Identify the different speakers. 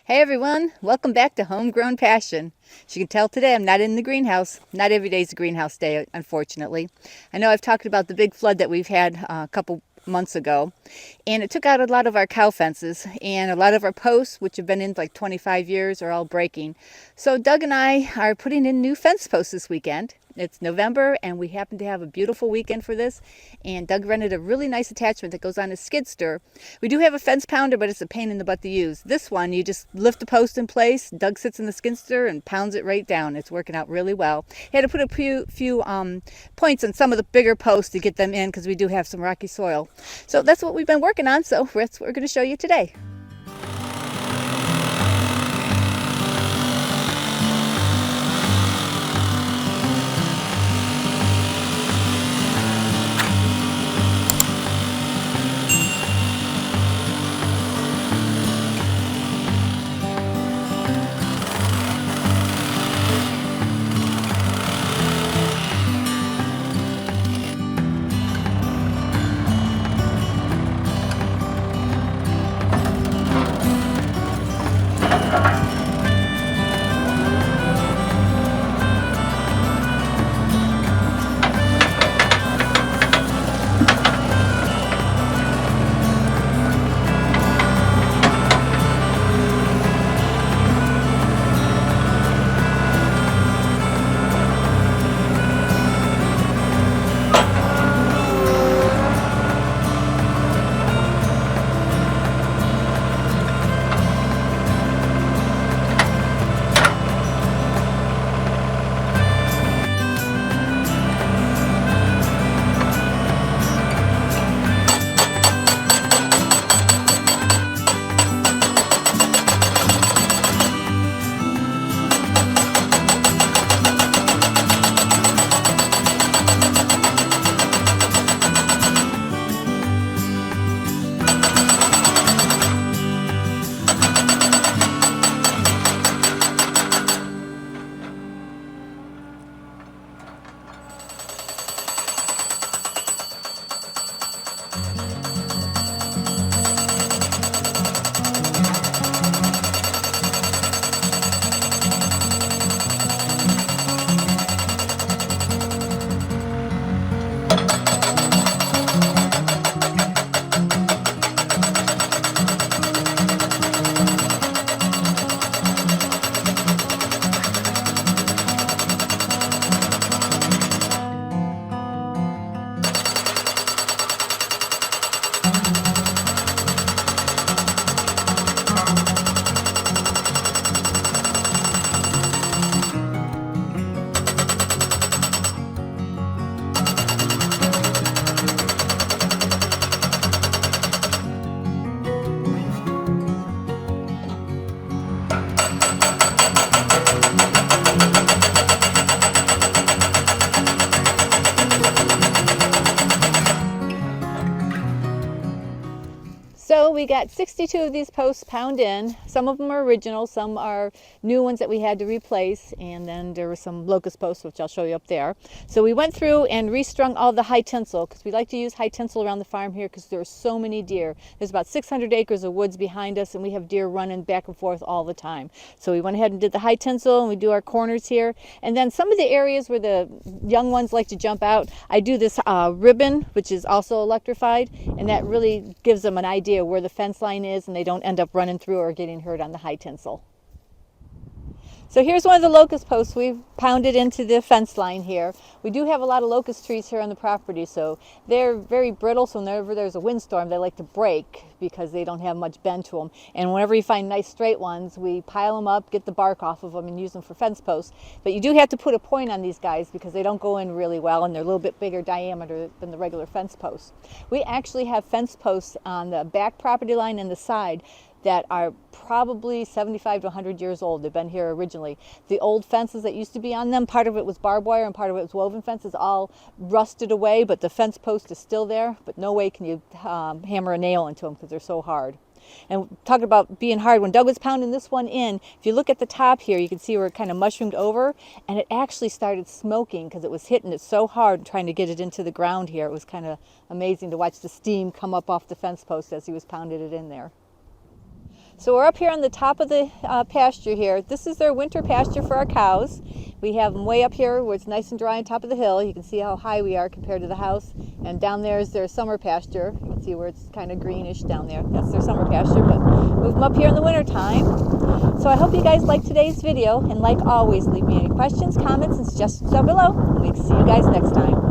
Speaker 1: Hey everyone, welcome back to Homegrown Passion. As you can tell today, I'm not in the greenhouse. Not every day's a greenhouse day, unfortunately. I know I've talked about the big flood that we've had a couple months ago, and it took out a lot of our cow fences, and a lot of our posts, which have been in like 25 years, are all breaking. So Doug and I are putting in new fence posts this weekend. It's November, and we happen to have a beautiful weekend for this, and Doug rented a really nice attachment that goes on a skid steer. We do have a fence pounder, but it's a pain in the butt to use. This one, you just lift the post in place, Doug sits in the skid steer and pounds it right down. It's working out really well. He had to put a few points on some of the bigger posts to get them in because we do have some rocky soil. So that's what we've been working on, so that's what we're going to show you today. So we got 62 of these posts pound in. Some of them are original, some are new ones that we had to replace, and then there were some locust posts, which I'll show you up there. So we went through and restrung all the high tensile, because we like to use high tensile around the farm here because there are so many deer. There's about 600 acres of woods behind us, and we have deer running back and forth all the time. So we went ahead and did the high tensile, and we do our corners here. And then some of the areas where the young ones like to jump out, I do this ribbon, which is also electrified, and that really gives them an idea where the fence line is, and they don't end up running through or getting hurt on the high tensile. So here's one of the locust posts we've pounded into the fence line here. We do have a lot of locust trees here on the property, so they're very brittle, so whenever there's a windstorm, they like to break because they don't have much bend to them. And whenever you find nice straight ones, we pile them up, get the bark off of them, and use them for fence posts. But you do have to put a point on these guys because they don't go in really well, and they're a little bit bigger diameter than the regular fence posts. We actually have fence posts on the back property line and the side that are probably 75 to 100 years old. They've been here originally. The old fences that used to be on them, part of it was barbed wire and part of it was woven fences, all rusted away, but the fence post is still there, but no way can you hammer a nail into them because they're so hard. And talking about being hard, when Doug was pounding this one in, if you look at the top here, you can see where it kind of mushroomed over, and it actually started smoking because it was hitting it so hard trying to get it into the ground here. It was kind of amazing to watch the steam come up off the fence post as he was pounding it in there. So we're up here on the top of the pasture here. This is their winter pasture for our cows. We have them way up here where it's nice and dry on top of the hill. You can see how high we are compared to the house. And down there is their summer pasture. You can see where it's kind of greenish down there. That's their summer pasture, but move them up here in the winter time. So I hope you guys liked today's video, and like always, leave me any questions, comments, and suggestions down below. We'll see you guys next time.